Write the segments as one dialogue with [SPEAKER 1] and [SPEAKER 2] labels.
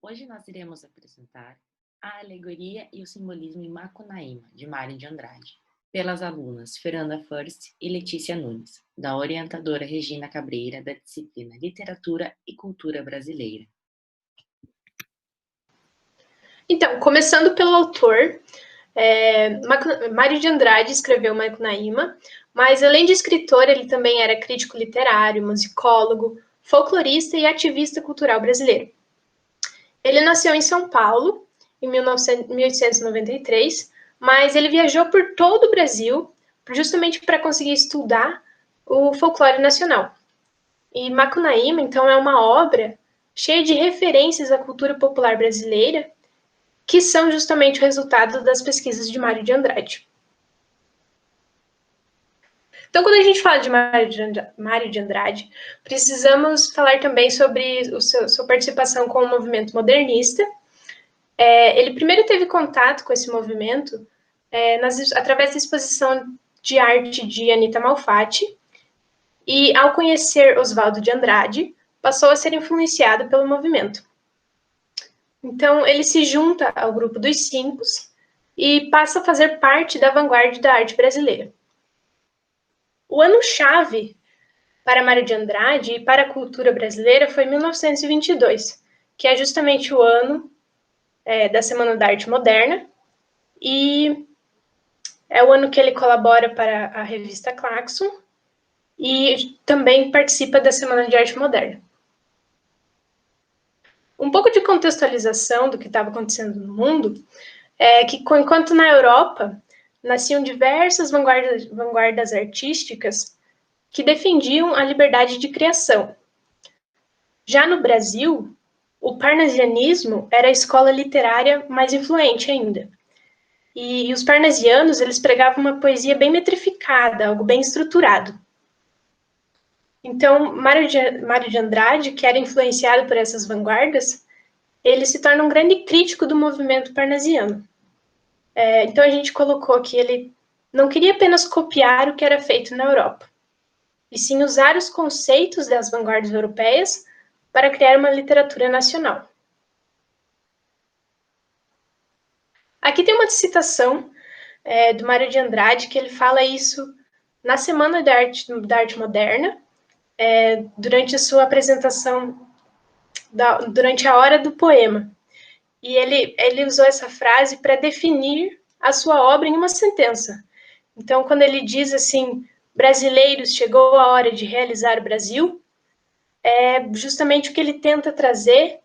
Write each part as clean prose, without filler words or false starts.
[SPEAKER 1] Hoje nós iremos apresentar a alegoria e o simbolismo em Macunaíma, de Mário de Andrade, pelas alunas Fernanda First e Letícia Nunes, da orientadora Regina Cabreira, da disciplina Literatura e Cultura Brasileira.
[SPEAKER 2] Então, começando pelo autor, Mário de Andrade escreveu Macunaíma, mas além de escritor, ele também era crítico literário, musicólogo, folclorista e ativista cultural brasileiro. Ele nasceu em São Paulo, em 1893, mas ele viajou por todo o Brasil justamente para conseguir estudar o folclore nacional. E Macunaíma, então, é uma obra cheia de referências à cultura popular brasileira, que são justamente o resultado das pesquisas de Mário de Andrade. Então, quando a gente fala de Mário de Andrade, precisamos falar também sobre sua participação com o movimento modernista. Ele primeiro teve contato com esse movimento através da exposição de arte de Anita Malfatti, e ao conhecer Oswaldo de Andrade, passou a ser influenciado pelo movimento. Então, ele se junta ao grupo dos Cinco e passa a fazer parte da vanguarda da arte brasileira. O ano-chave para Mário de Andrade e para a cultura brasileira foi 1922, que é justamente o ano da Semana da Arte Moderna, e é o ano que ele colabora para a revista Claxon e também participa da Semana de Arte Moderna. Um pouco de contextualização do que estava acontecendo no mundo é que, enquanto na Europa nasciam diversas vanguardas artísticas que defendiam a liberdade de criação. Já no Brasil, o parnasianismo era a escola literária mais influente ainda. E os parnasianos, eles pregavam uma poesia bem metrificada, algo bem estruturado. Então, Mário de Andrade, que era influenciado por essas vanguardas, ele se torna um grande crítico do movimento parnasiano. Então, a gente colocou que ele não queria apenas copiar o que era feito na Europa, e sim usar os conceitos das vanguardas europeias para criar uma literatura nacional. Aqui tem uma citação do Mário de Andrade, que ele fala isso na Semana da Arte Moderna, durante a sua apresentação, durante a hora do poema. E ele usou essa frase para definir a sua obra em uma sentença. Então, quando ele diz assim, brasileiros, chegou a hora de realizar o Brasil, é justamente o que ele tenta trazer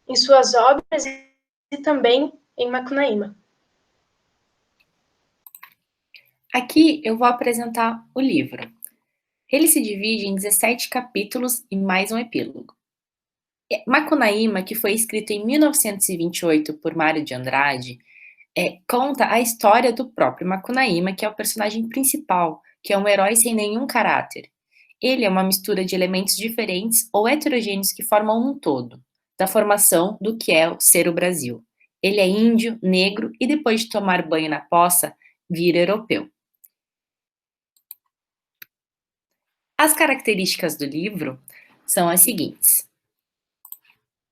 [SPEAKER 2] em suas obras e também em Macunaíma.
[SPEAKER 1] Aqui eu vou apresentar o livro. Ele se divide em 17 capítulos e mais um epílogo. Macunaíma, que foi escrito em 1928 por Mário de Andrade, conta a história do próprio Macunaíma, que é o personagem principal, que é um herói sem nenhum caráter. Ele é uma mistura de elementos diferentes ou heterogêneos que formam um todo, da formação do que é ser o Brasil. Ele é índio, negro e depois de tomar banho na poça, vira europeu. As características do livro são as seguintes.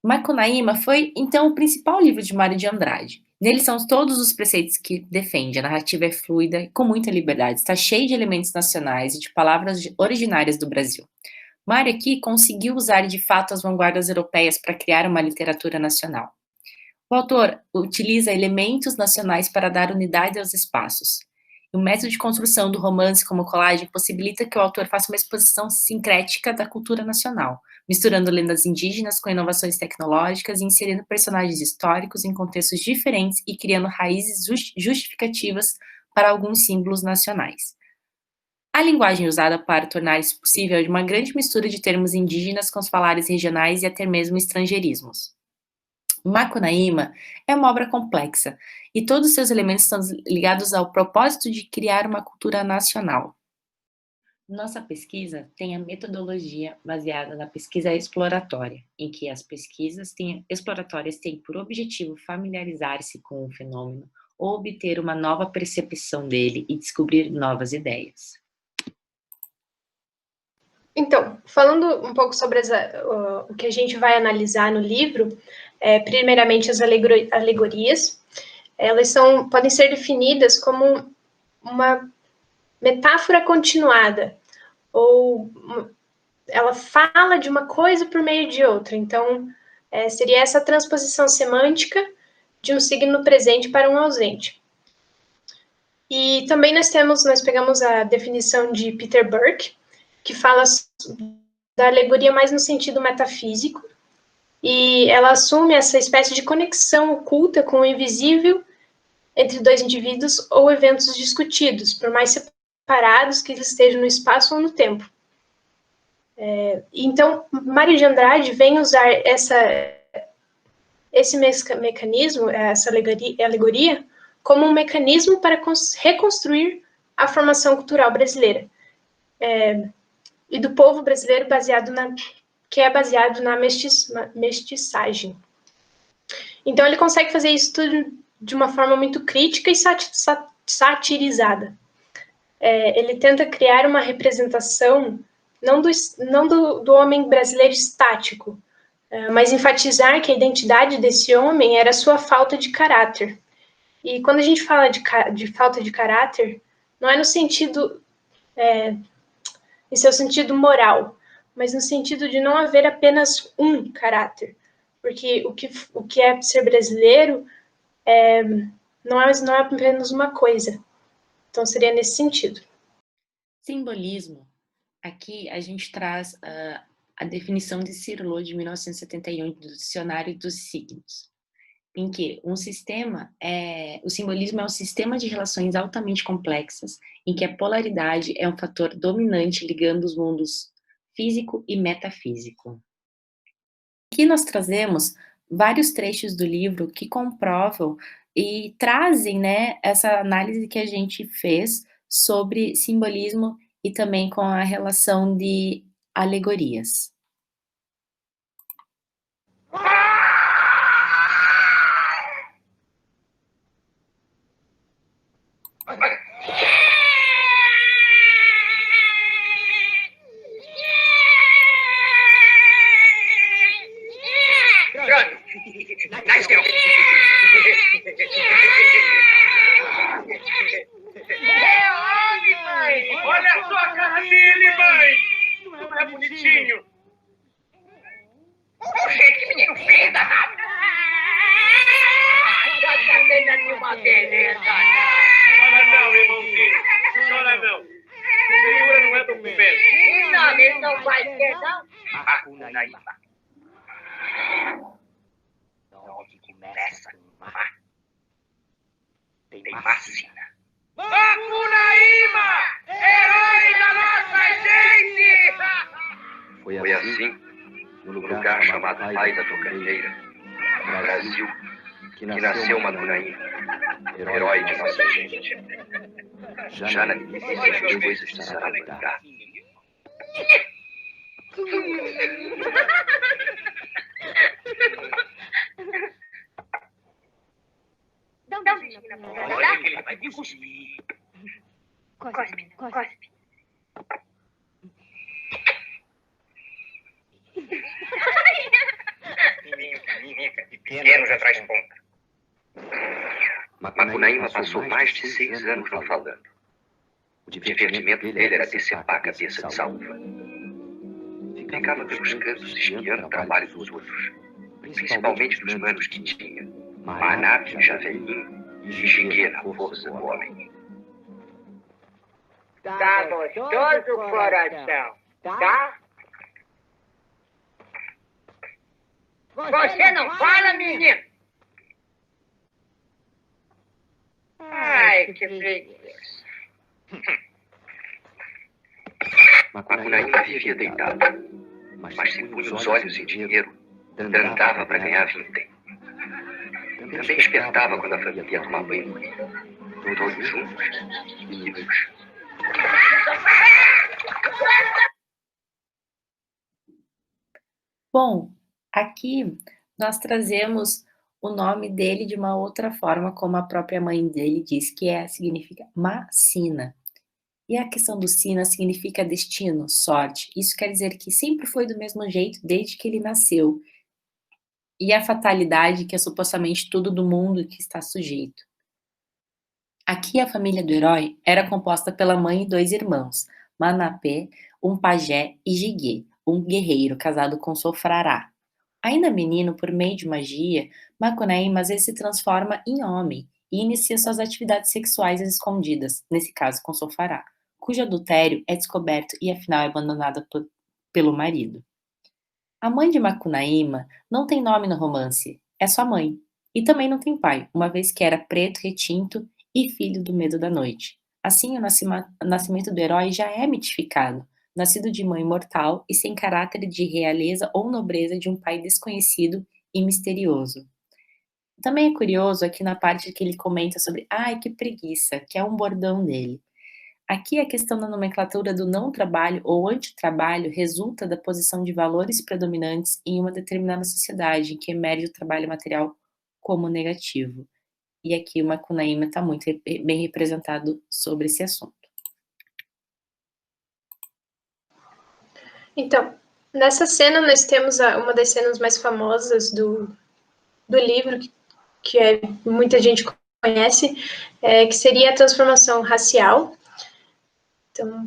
[SPEAKER 1] Macunaíma foi, então, o principal livro de Mário de Andrade. Nele são todos os preceitos que defende, a narrativa é fluida e com muita liberdade, está cheio de elementos nacionais e de palavras originárias do Brasil. Mário aqui conseguiu usar de fato as vanguardas europeias para criar uma literatura nacional. O autor utiliza elementos nacionais para dar unidade aos espaços. O método de construção do romance como colagem possibilita que o autor faça uma exposição sincrética da cultura nacional, misturando lendas indígenas com inovações tecnológicas e inserindo personagens históricos em contextos diferentes e criando raízes justificativas para alguns símbolos nacionais. A linguagem usada para tornar isso possível é de uma grande mistura de termos indígenas com os falares regionais e até mesmo estrangeirismos. Macunaíma é uma obra complexa e todos os seus elementos estão ligados ao propósito de criar uma cultura nacional. Nossa pesquisa tem a metodologia baseada na pesquisa exploratória, em que as pesquisas exploratórias têm por objetivo familiarizar-se com o fenômeno ou obter uma nova percepção dele e descobrir novas ideias.
[SPEAKER 2] Então, falando um pouco sobre o que a gente vai analisar no livro, primeiramente as alegorias, elas podem ser definidas como uma metáfora continuada, ou ela fala de uma coisa por meio de outra. Então, seria essa transposição semântica de um signo presente para um ausente. E também nós pegamos a definição de Peter Burke, que fala da alegoria mais no sentido metafísico, e ela assume essa espécie de conexão oculta com o invisível entre dois indivíduos ou eventos discutidos, por mais separados que eles estejam no espaço ou no tempo. Então, Mário de Andrade vem usar esse mecanismo, essa alegoria, como um mecanismo para reconstruir a formação cultural brasileira e do povo brasileiro que é baseado na mestiçagem. Então ele consegue fazer isso tudo de uma forma muito crítica e satirizada. Ele tenta criar uma representação não do homem brasileiro estático, mas enfatizar que a identidade desse homem era a sua falta de caráter. E quando a gente fala de falta de caráter, não é no sentido, em seu sentido moral, mas no sentido de não haver apenas um caráter. Porque o que é ser brasileiro não é apenas uma coisa. Então seria nesse sentido.
[SPEAKER 1] Simbolismo. Aqui a gente traz a definição de Cirlot de 1971 do Dicionário dos Signos, em que o simbolismo é um sistema de relações altamente complexas, em que a polaridade é um fator dominante ligando os mundos físico e metafísico. Aqui nós trazemos vários trechos do livro que comprovam e trazem, né, essa análise que a gente fez sobre simbolismo e também com a relação de alegorias.
[SPEAKER 3] Nasceu! É homem, mãe! Olha só a cara dele, mãe! Não é bonitinho? Gente, que menino feio danado! Já também é uma beleza! Chora não, irmãozinho! Chora não! Feiura não é documento! Não, ele não vai ter, não! Macunaíma! Onde começa com mar, tem vacina. Macunaíma! Herói da nossa gente! Foi assim, no lugar chamado Pai da Tocandeira, no Brasil, que nasceu Macunaíma, herói de nossa gente. Já na milícia as coisas precisaram mudar.
[SPEAKER 4] Dá um beijinho na boca.
[SPEAKER 3] Olha que ele vai cuspir.
[SPEAKER 4] Cospe, cospe.
[SPEAKER 3] Pequeno já traz ponta. Macunaíma passou mais de 6 anos não falando. O divertimento dele era decepar a cabeça de Saúva. Ficava pelos cantos espiando o trabalho dos outros, principalmente dos manos que tinha. Maná, Javelinho e Jiquê na força do homem.
[SPEAKER 4] Tá gostoso o coração, tá?
[SPEAKER 3] Você não fala, menino?
[SPEAKER 4] Ai, que preguiça.
[SPEAKER 3] Macunaíma vivia deitado, mas se punha os olhos em dinheiro, andava para ganhar vintém. Também espertava quando a família ia tomar banho, todos juntos e vivos.
[SPEAKER 1] Bom, aqui nós trazemos o nome dele de uma outra forma, como a própria mãe dele diz, que significa Macina. E a questão do sina significa destino, sorte. Isso quer dizer que sempre foi do mesmo jeito desde que ele nasceu. E a fatalidade que é supostamente tudo do mundo que está sujeito. Aqui a família do herói era composta pela mãe e 2 irmãos, Manapé, um pajé, e Jigué, um guerreiro casado com Sofrará. Ainda menino, por meio de magia, Macunaíma às vezes se transforma em homem e inicia suas atividades sexuais às escondidas, nesse caso com Sofará, cujo adultério é descoberto e afinal é abandonada pelo marido. A mãe de Macunaíma não tem nome no romance, é só mãe. E também não tem pai, uma vez que era preto, retinto e filho do medo da noite. Assim, o nascimento do herói já é mitificado, nascido de mãe mortal e sem caráter de realeza ou nobreza de um pai desconhecido e misterioso. Também é curioso aqui na parte que ele comenta sobre "ai, que preguiça", que é um bordão dele. Aqui a questão da nomenclatura do não trabalho ou antitrabalho resulta da posição de valores predominantes em uma determinada sociedade, em que emerge o trabalho material como negativo. E aqui o Macunaíma está muito bem representado sobre esse assunto.
[SPEAKER 2] Então, nessa cena nós temos uma das cenas mais famosas do livro, que muita gente conhece, que seria a transformação racial. Então,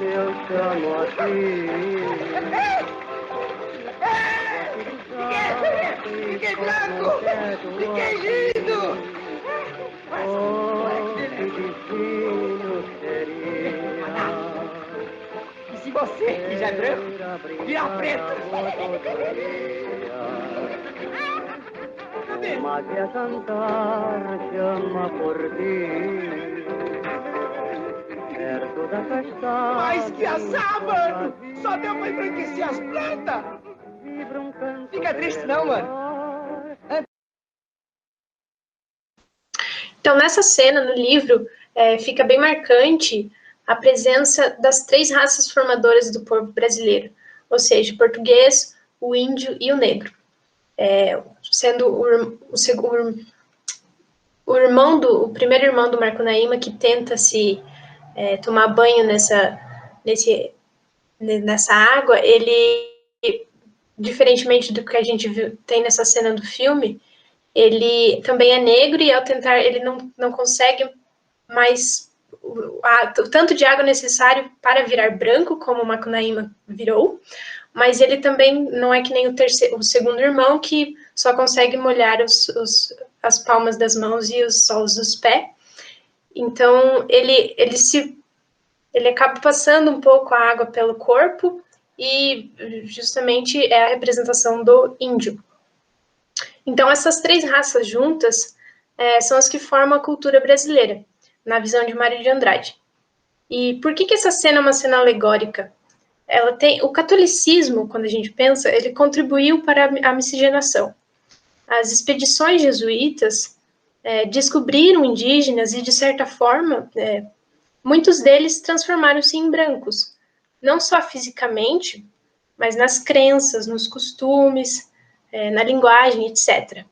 [SPEAKER 5] eu chamo aqui.
[SPEAKER 4] Fiquei branco! Fiquei lindo!
[SPEAKER 5] Oh, que destino seria.
[SPEAKER 4] E se você, que já é branco, virar preto?
[SPEAKER 5] Uma que a cantar chama por ti. Perto da castanha.
[SPEAKER 4] Mas que azar, mano! Só deu pra embranquecer as plantas! Fica triste não, mano.
[SPEAKER 2] Então, nessa cena, no livro, fica bem marcante a presença das 3 raças formadoras do povo brasileiro, ou seja, o português, o índio e o negro. Sendo o primeiro irmão do Macunaíma que tenta se tomar banho nessa água, ele, diferentemente do que a gente tem nessa cena do filme, ele também é negro e ao tentar ele não consegue mais o tanto de água necessário para virar branco, como o Macunaíma virou, mas ele também não é que nem o segundo irmão, que só consegue molhar as palmas das mãos e os solos dos pés. Então, ele acaba passando um pouco a água pelo corpo e justamente é a representação do índio. Então, essas 3 raças juntas são as que formam a cultura brasileira, na visão de Mário de Andrade. E por que essa cena é uma cena alegórica? O catolicismo, quando a gente pensa, ele contribuiu para a miscigenação. As expedições jesuítas descobriram indígenas e, de certa forma, muitos deles transformaram-se em brancos, não só fisicamente, mas nas crenças, nos costumes, na linguagem, etc.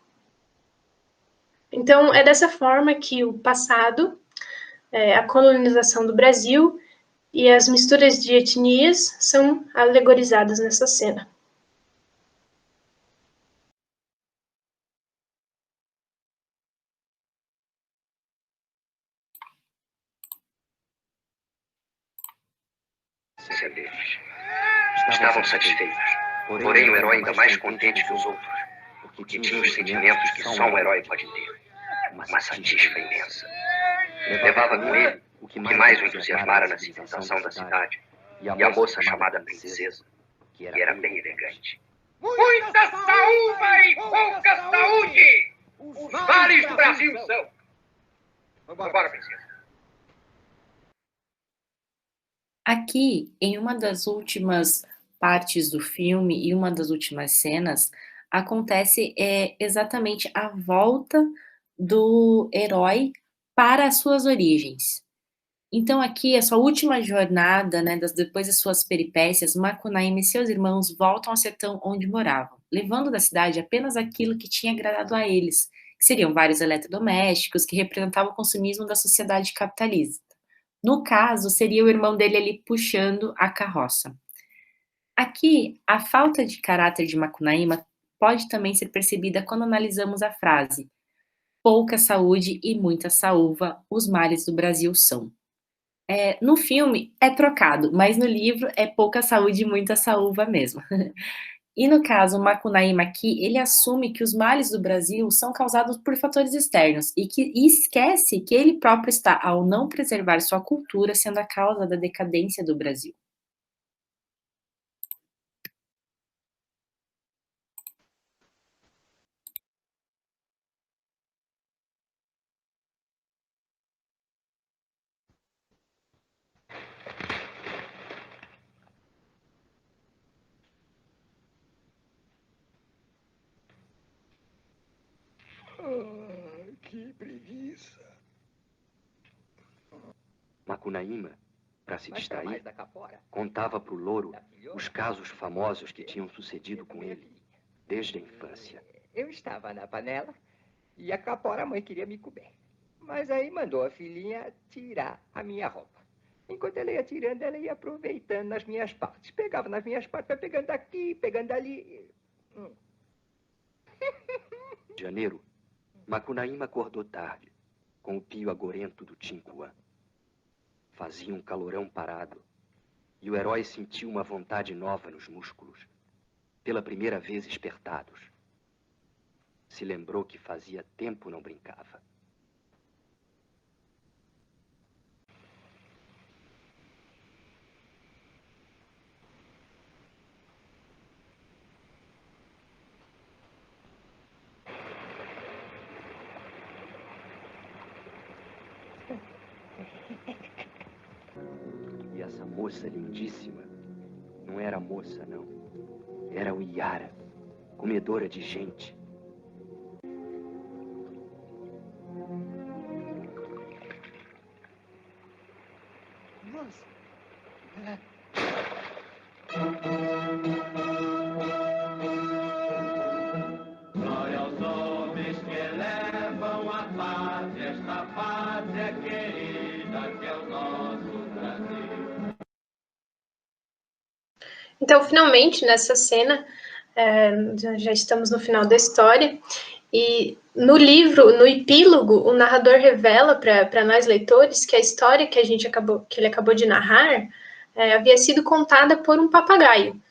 [SPEAKER 2] Então, é dessa forma que o passado, a colonização do Brasil e as misturas de etnias são alegorizadas nessa cena.
[SPEAKER 3] Deles. Estavam satisfeitos, porém o herói ainda mais contente que os outros, porque tinha os sentimentos que só um herói pode ter, uma satisfa imensa. Levava com ele o que mais o entusiasmara na civilização da cidade, e a moça chamada princesa, que era bem elegante.
[SPEAKER 4] Muita saúva e pouca saúde! Os males do Brasil são. Vambora, princesa.
[SPEAKER 1] Aqui, em uma das últimas partes do filme e uma das últimas cenas, acontece exatamente a volta do herói para as suas origens. Então aqui, a sua última jornada, né, depois das suas peripécias, Macunaíma e seus irmãos voltam ao sertão onde moravam, levando da cidade apenas aquilo que tinha agradado a eles, que seriam vários eletrodomésticos que representavam o consumismo da sociedade capitalista. No caso, seria o irmão dele ali puxando a carroça. Aqui, a falta de caráter de Macunaíma pode também ser percebida quando analisamos a frase pouca saúde e muita saúva, os males do Brasil são. No filme é trocado, mas no livro é pouca saúde e muita saúva mesmo. E no caso, o Macunaíma aqui, ele assume que os males do Brasil são causados por fatores externos e esquece que ele próprio está, ao não preservar sua cultura, sendo a causa da decadência do Brasil.
[SPEAKER 6] Que preguiça.
[SPEAKER 3] Macunaíma, para se distrair, contava para o louro os casos famosos que tinham sucedido com ele desde a infância.
[SPEAKER 6] Eu estava na panela e a capora mãe queria me comer. Mas aí mandou a filhinha tirar a minha roupa. Enquanto ela ia tirando, ela ia aproveitando nas minhas partes. Pegava nas minhas partes, vai pegando aqui, pegando ali.
[SPEAKER 3] Janeiro, Macunaíma acordou tarde, com o pio agorento do Tincuã. Fazia um calorão parado, e o herói sentiu uma vontade nova nos músculos, pela primeira vez espertados. Se lembrou que fazia tempo não brincava. E essa moça lindíssima não era moça, não. Era o Iara, comedora de gente.
[SPEAKER 6] Nossa.
[SPEAKER 7] Glória aos homens que elevam a paz, esta pátria querida que é o nosso Brasil.
[SPEAKER 2] Então, finalmente, nessa cena, já estamos no final da história, e no livro, no epílogo, o narrador revela para nós leitores que a história que ele acabou de narrar havia sido contada por um papagaio,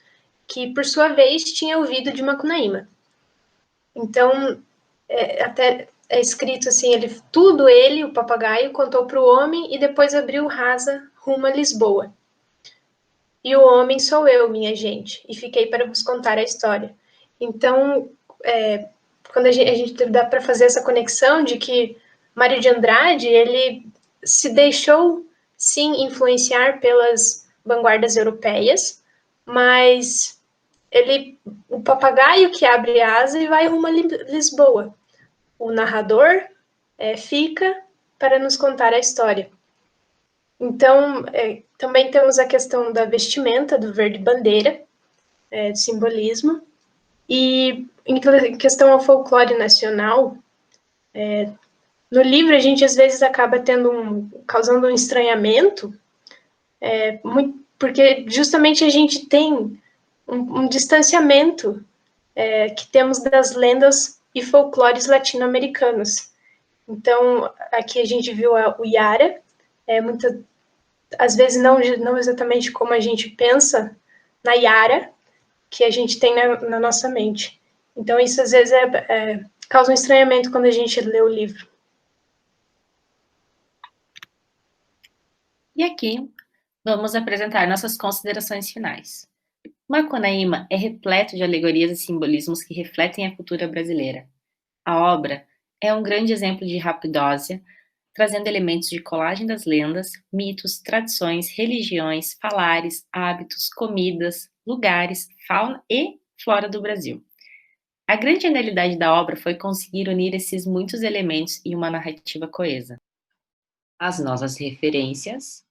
[SPEAKER 2] que por sua vez tinha ouvido de Macunaíma. Então, até é escrito assim, o papagaio, contou para o homem e depois abriu rasa rumo a Lisboa. E o homem sou eu, minha gente, e fiquei para vos contar a história. Então, quando a gente dá para fazer essa conexão de que Mário de Andrade, ele se deixou, sim, influenciar pelas vanguardas europeias, mas o papagaio que abre asa e vai rumo a Lisboa. O narrador fica para nos contar a história. Então, também temos a questão da vestimenta, do verde bandeira, do simbolismo, e em questão ao folclore nacional, no livro a gente às vezes acaba causando um estranhamento, porque justamente a gente tem um distanciamento que temos das lendas e folclores latino-americanos. Então, aqui a gente viu o Iara, às vezes não exatamente como a gente pensa na Yara, que a gente tem na nossa mente. Então, isso às vezes causa um estranhamento quando a gente lê o livro.
[SPEAKER 1] E aqui, vamos apresentar nossas considerações finais. Macunaíma é repleto de alegorias e simbolismos que refletem a cultura brasileira. A obra é um grande exemplo de rapidósia, trazendo elementos de colagem das lendas, mitos, tradições, religiões, falares, hábitos, comidas, lugares, fauna e flora do Brasil. A grande genialidade da obra foi conseguir unir esses muitos elementos em uma narrativa coesa. As nossas referências